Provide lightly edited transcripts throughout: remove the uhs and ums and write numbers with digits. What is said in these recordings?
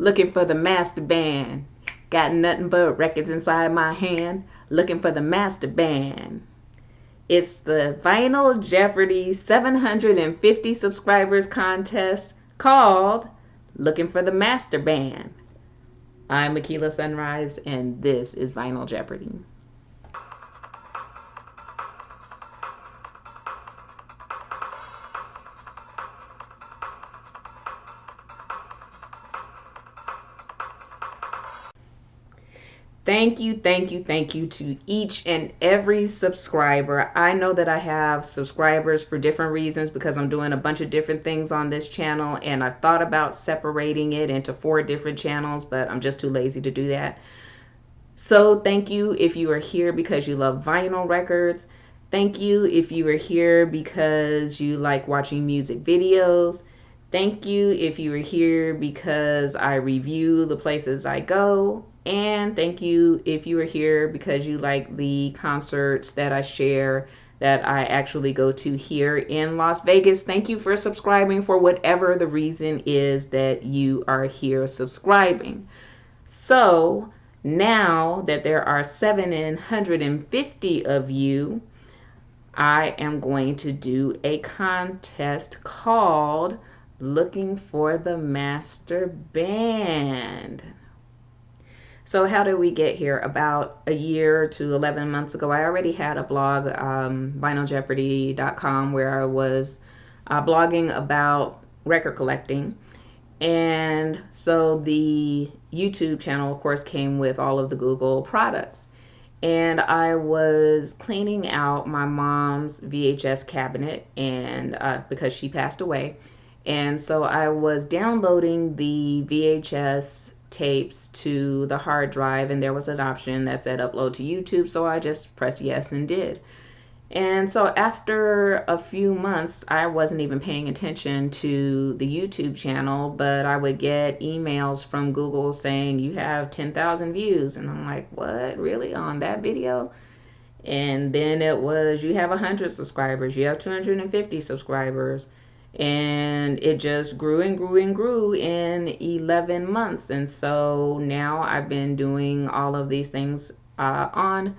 Looking for the master band. Got nothing but records inside my hand. Looking for the master band. It's the Vinyl Jeopardy 750 subscribers contest called Looking for the Master Band. I'm Makila Sunrise, and this is Vinyl Jeopardy. Thank you to each and every subscriber. I know that I have subscribers for different reasons because I'm doing a bunch of different things on this channel, and I've thought about separating it into 4 different channels, but I'm just too lazy to do that. So thank you if you are here because you love vinyl records. Thank you if you are here because you like watching music videos. Thank you if you are here because I review the places I go. And thank you if you are here because you like the concerts that I share that I actually go to here in Las Vegas. Thank you for subscribing for whatever the reason is that you are here subscribing. So now that there are 750 of you, I am going to do a contest called Looking for the Master Band. So how did we get here? About a year to 11 months ago, I already had a blog, vinyljeopardy.com, where I was blogging about record collecting. And so the YouTube channel, of course, came with all of the Google products. And I was cleaning out my mom's VHS cabinet, and because she passed away. And so I was downloading the VHS tapes to the hard drive, and there was an option that said upload to YouTube, so I just pressed yes and did. And so after a few months, I wasn't even paying attention to the YouTube channel, but I would get emails from Google saying you have 10,000 views, and I'm like, what, really, on that video? And then it was, you have 100 subscribers, you have 250 subscribers. And it just grew and grew and grew in 11 months. And so now I've been doing all of these things on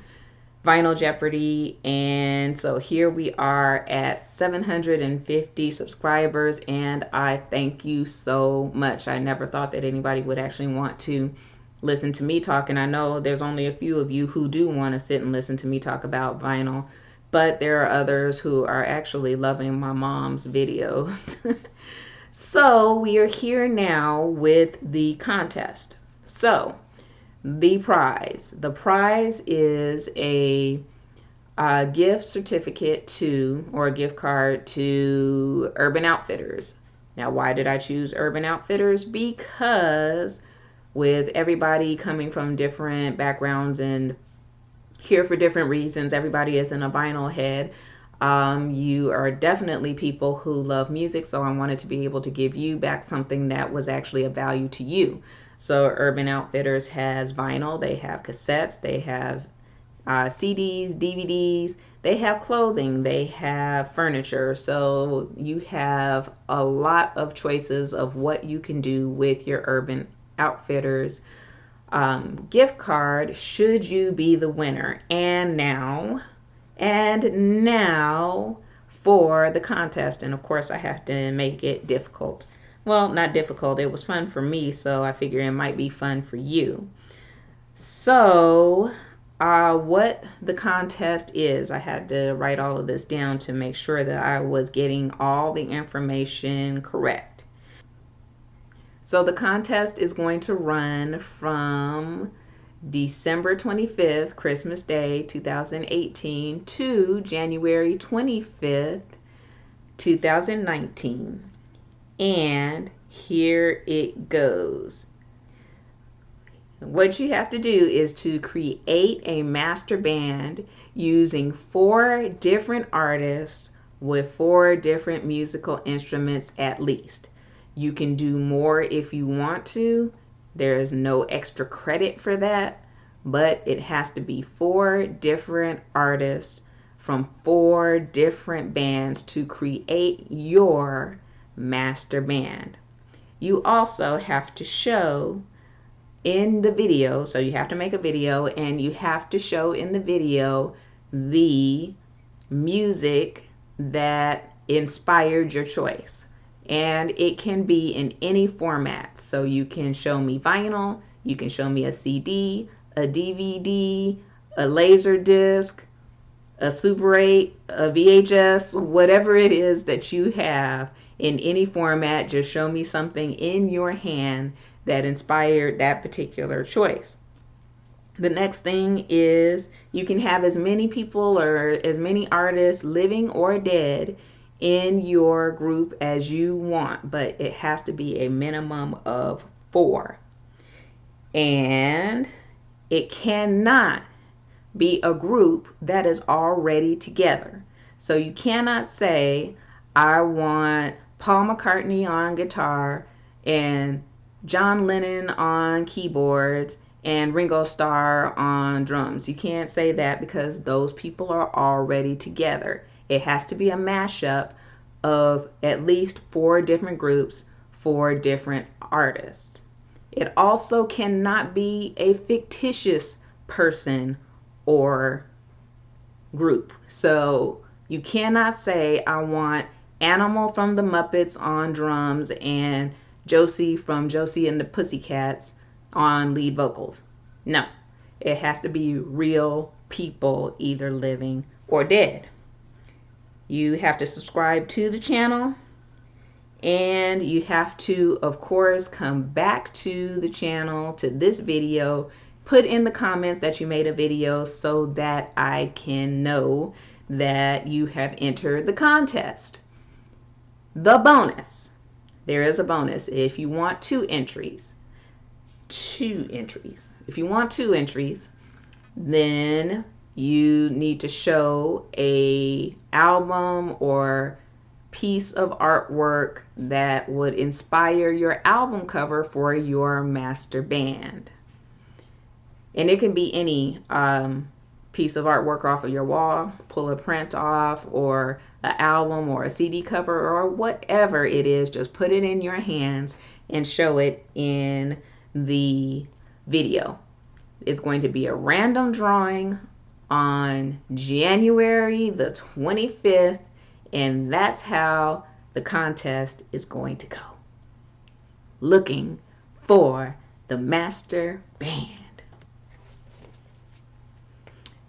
Vinyl Jeopardy. And so here we are at 750 subscribers, and I thank you so much. I never thought that anybody would actually want to listen to me talk, and I know there's only a few of you who do want to sit and listen to me talk about vinyl. But there are others who are actually loving my mom's videos. So we are here now with the contest. So the prize is a gift certificate to, or a gift card to, Urban Outfitters. Now, why did I choose Urban Outfitters? Because with everybody coming from different backgrounds and here for different reasons, everybody isn't a vinyl head. You are definitely people who love music, so I wanted to be able to give you back something that was actually of value to you. So Urban Outfitters has vinyl, they have cassettes, they have CDs, DVDs, they have clothing, they have furniture. So you have a lot of choices of what you can do with your Urban Outfitters gift card should you be the winner. And now for the contest, and of course I have to make it difficult. Well, not difficult, it was fun for me, so I figure it might be fun for you. So what the contest is, I had to write all of this down to make sure that I was getting all the information correct. So the contest is going to run from December 25th, Christmas Day, 2018, to January 25th, 2019. And here it goes. What you have to do is to create a master band using 4 different artists with 4 different musical instruments at least. You can do more if you want to. There's no extra credit for that, but it has to be 4 different artists from 4 different bands to create your master band. you also have to show in the video, so you have to make a video and you have to show in the video the music that inspired your choice. And it can be in any format. So you can show me vinyl, you can show me a CD, a DVD, a laser disc, a Super 8, a VHS, whatever it is that you have in any format. Just show me something in your hand that inspired that particular choice. The next thing is you can have as many people or as many artists, living or dead, in your group as you want, but it has to be a minimum of 4. And it cannot be a group that is already together. So you cannot say, I want Paul McCartney on guitar and John Lennon on keyboards and Ringo Starr on drums. You can't say that because those people are already together. It has to be a mashup of at least 4 different groups, 4 different artists. It also cannot be a fictitious person or group. So you cannot say, I want Animal from the Muppets on drums and Josie from Josie and the Pussycats on lead vocals. No, it has to be real people, either living or dead. You have to subscribe to the channel, and you have to, of course, come back to the channel, to this video, put in the comments that you made a video so that I can know that you have entered the contest. The bonus. There is a bonus. If you want 2 entries, if you want 2 entries, then you need to show a album or piece of artwork that would inspire your album cover for your master band. And it can be any piece of artwork off of your wall, pull a print off, or an album or a CD cover or whatever it is. Just put it in your hands and show it in the video. It's going to be a random drawing on January the 25th, and that's how the contest is going to go. Looking for the master band.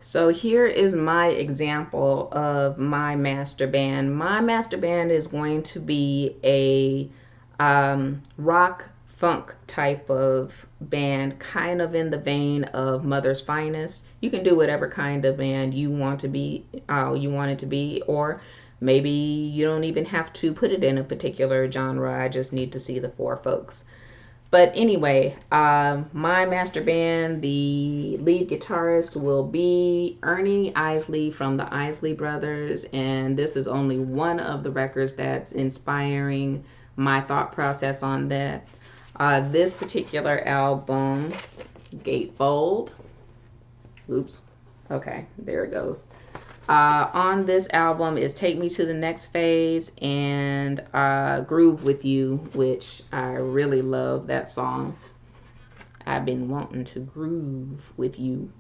So here is my example of my master band. My master band is going to be a rock funk type of band, kind of in the vein of Mother's Finest. You can do whatever kind of band you want to be, or maybe you don't even have to put it in a particular genre. I just need to see the 4 folks. But anyway, my master band, the lead guitarist will be Ernie Isley from the Isley Brothers, and this is only one of the records that's inspiring my thought process on that. This particular album, Gatefold, oops, okay, there it goes. On this album is Take Me to the Next Phase and Groove With You, which I really love that song. I've been wanting to groove with you.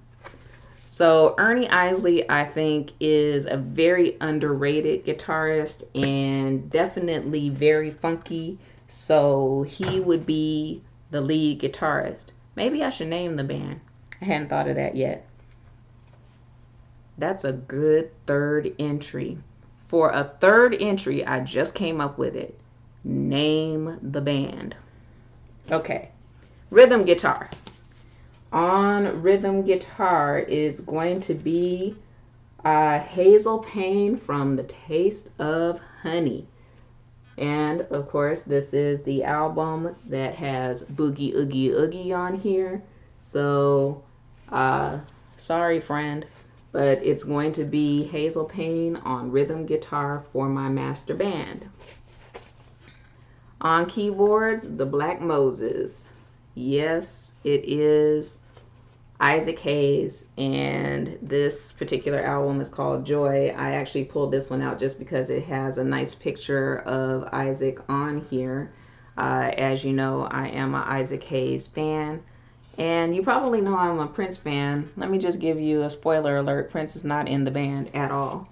So Ernie Isley, I think, is a very underrated guitarist and definitely very funky. So he would be the lead guitarist. Maybe I should name the band. I hadn't thought of that yet. That's a good 3rd entry. For a 3rd entry, I just came up with it. Name the band. Okay. Rhythm guitar. On rhythm guitar is going to be Hazel Payne from The Taste of Honey. And of course, this is the album that has Boogie Oogie Oogie on here. So, sorry friend, but it's going to be Hazel Payne on rhythm guitar for my master band. On keyboards, the Black Moses. Yes, it is Isaac Hayes, and this particular album is called Joy. I actually pulled this one out just because it has a nice picture of Isaac on here. As you know, I am an Isaac Hayes fan. And you probably know I'm a Prince fan. Let me just give you a spoiler alert. Prince is not in the band at all.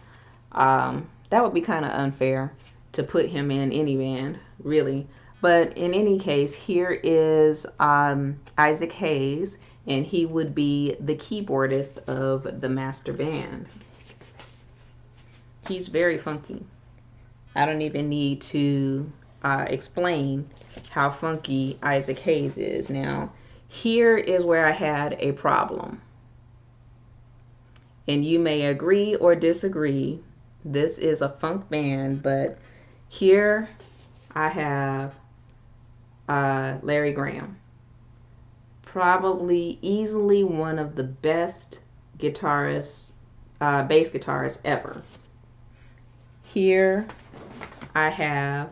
That would be kind of unfair to put him in any band, really. But in any case, here is Isaac Hayes, and he would be the keyboardist of the master band. He's very funky. I don't even need to explain how funky Isaac Hayes is. Now, here is where I had a problem. And you may agree or disagree. This is a funk band, but here I have Larry Graham. Probably easily one of the best guitarists, bass guitarists ever. Here I have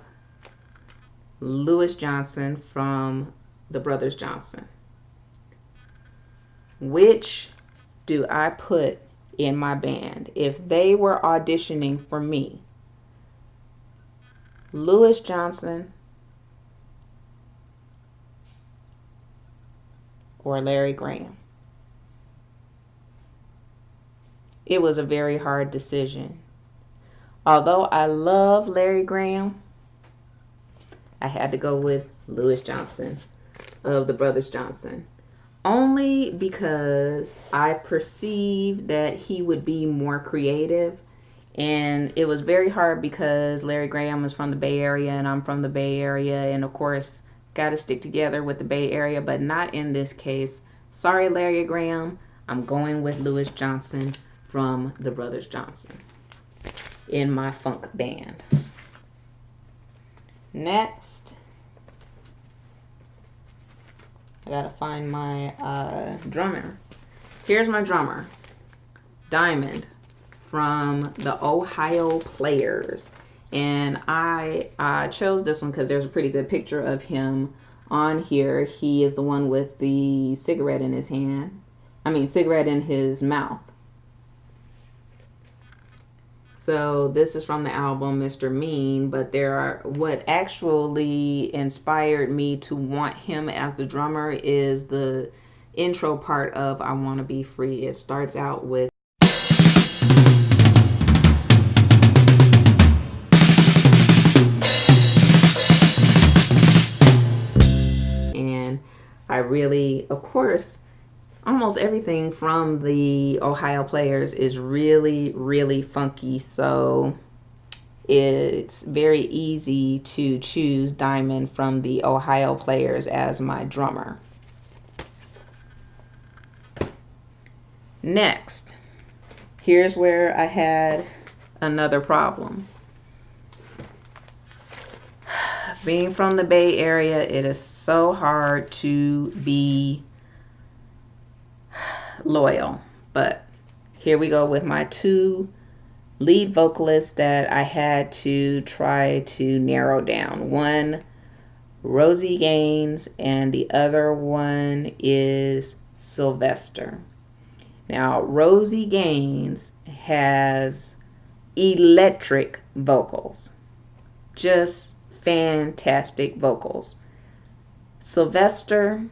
Louis Johnson from the Brothers Johnson. Which do I put in my band? If they were auditioning for me, Louis Johnson or Larry Graham? It was a very hard decision. Although I love Larry Graham, I had to go with Louis Johnson of the Brothers Johnson. Only because I perceived that he would be more creative. And it was very hard because Larry Graham is from the Bay Area and I'm from the Bay Area. And of course, got to stick together with the Bay Area, but not in this case. Sorry, Larry Graham. I'm going with Louis Johnson from the Brothers Johnson in my funk band. Next, I gotta find my drummer. Here's my drummer, Diamond from the Ohio Players. And I chose this one because there's a pretty good picture of him on here. He is the one with the cigarette in his hand. Cigarette in his mouth. So this is from the album Mr. Mean, but what actually inspired me to want him as the drummer is the intro part of I Wanna Be Free. It starts out with and I really, of course, almost everything from the Ohio Players is really, really funky. So it's very easy to choose Diamond from the Ohio Players as my drummer. Next, here's where I had another problem. Being from the Bay Area, it is so hard to be loyal, but here we go with my two lead vocalists that I had to try to narrow down. One, Rosie Gaines, and the other one is Sylvester. Now, Rosie Gaines has electric vocals, just fantastic vocals. Sylvester,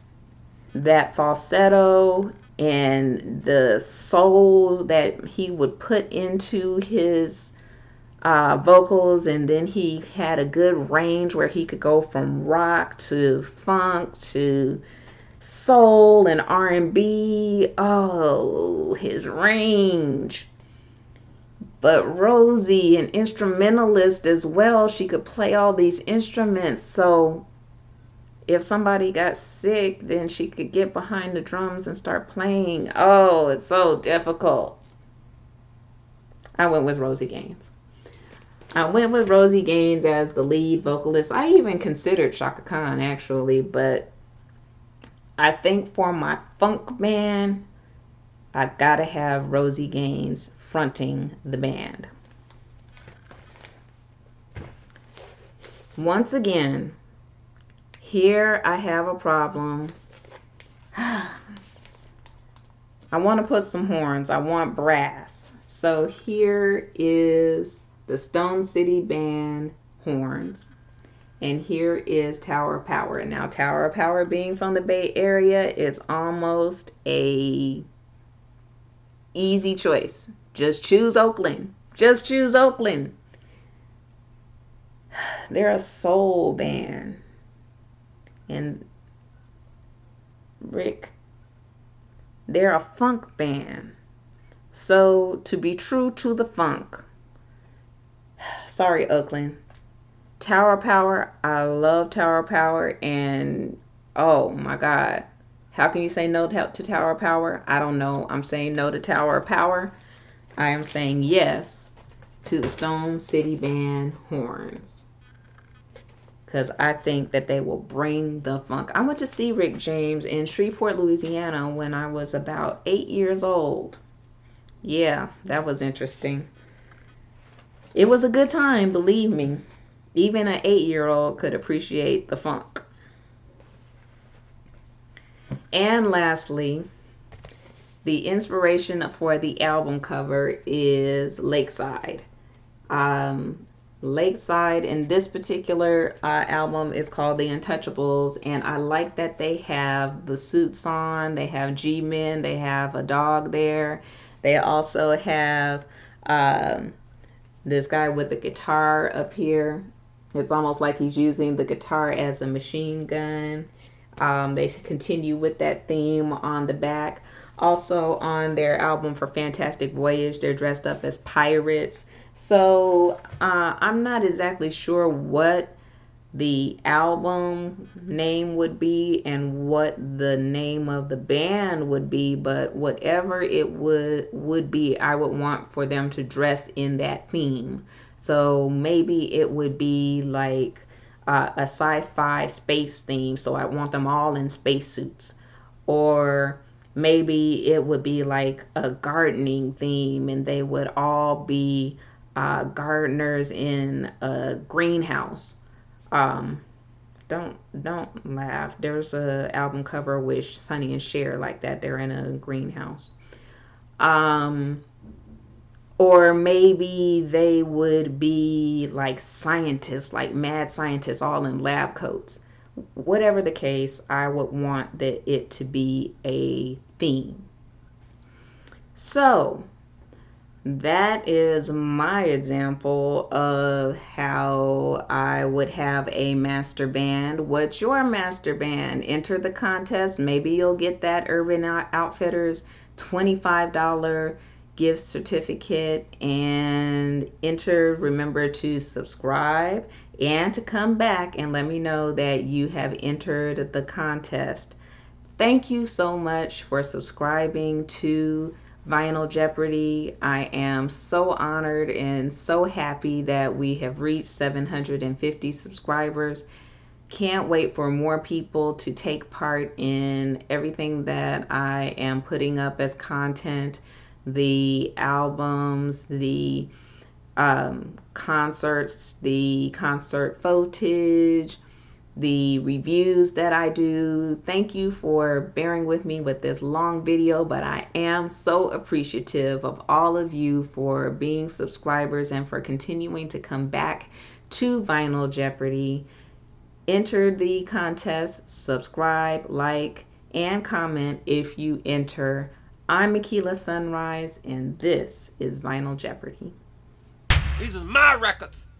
that falsetto and the soul that he would put into his vocals, and then he had a good range where he could go from rock to funk to soul and R&B. Oh, his range. But Rosie, an instrumentalist as well, she could play all these instruments. So if somebody got sick, then she could get behind the drums and start playing. Oh, it's so difficult. I went with Rosie Gaines. I went with Rosie Gaines as the lead vocalist. I even considered Chaka Khan, actually, but I think for my funk band, I gotta have Rosie Gaines fronting the band. Once again, here I have a problem. I want to put some horns. I want brass. So here is the Stone City Band horns. And here is Tower of Power. Now, Tower of Power being from the Bay Area is almost a easy choice. Just choose Oakland. Just choose Oakland. They're a soul band. And Rick, they're a funk band. So to be true to the funk, sorry, Oakland. Tower Power, I love Tower Power, and oh my God, how can you say no to Tower Power? I don't know. I'm saying no to Tower Power. I am saying yes to the Stone City Band horns, because I think that they will bring the funk. I went to see Rick James in Shreveport, Louisiana when I was about 8 years old. Yeah, that was interesting. It was a good time, believe me. Even an 8-year-old could appreciate the funk. And lastly, the inspiration for the album cover is Lakeside. Lakeside in this particular album is called The Untouchables, and I like that they have the suits on, they have G-men, they have a dog there. They also have this guy with the guitar up here. It's almost like he's using the guitar as a machine gun. They continue with that theme on the back. Also on their album for Fantastic Voyage, they're dressed up as pirates. So I'm not exactly sure what the album name would be and what the name of the band would be, but whatever it would be, I would want for them to dress in that theme. So maybe it would be like a sci-fi space theme, so I want them all in spacesuits. Or maybe it would be like a gardening theme and they would all be gardeners in a greenhouse. Don't laugh. There's a album cover with Sonny and Cher like that. They're in a greenhouse. Or maybe they would be like scientists, like mad scientists, all in lab coats. Whatever the case, I would want it to be a theme. So that is my example of how I would have a master band. What's your master band? Enter the contest. Maybe you'll get that Urban Outfitters $25 gift certificate, and enter. Remember to subscribe and to come back and let me know that you have entered the contest. Thank you so much for subscribing to Vinyl Jeopardy. I am so honored and so happy that we have reached 750 subscribers. Can't wait for more people to take part in everything that I am putting up as content, the albums, the concerts, the concert footage, the reviews that I do. Thank you for bearing with me with this long video, but I am so appreciative of all of you for being subscribers and for continuing to come back to Vinyl Jeopardy. Enter the contest, subscribe, like, and comment if you enter. I'm Makila Sunrise, and this is Vinyl Jeopardy. These are my records.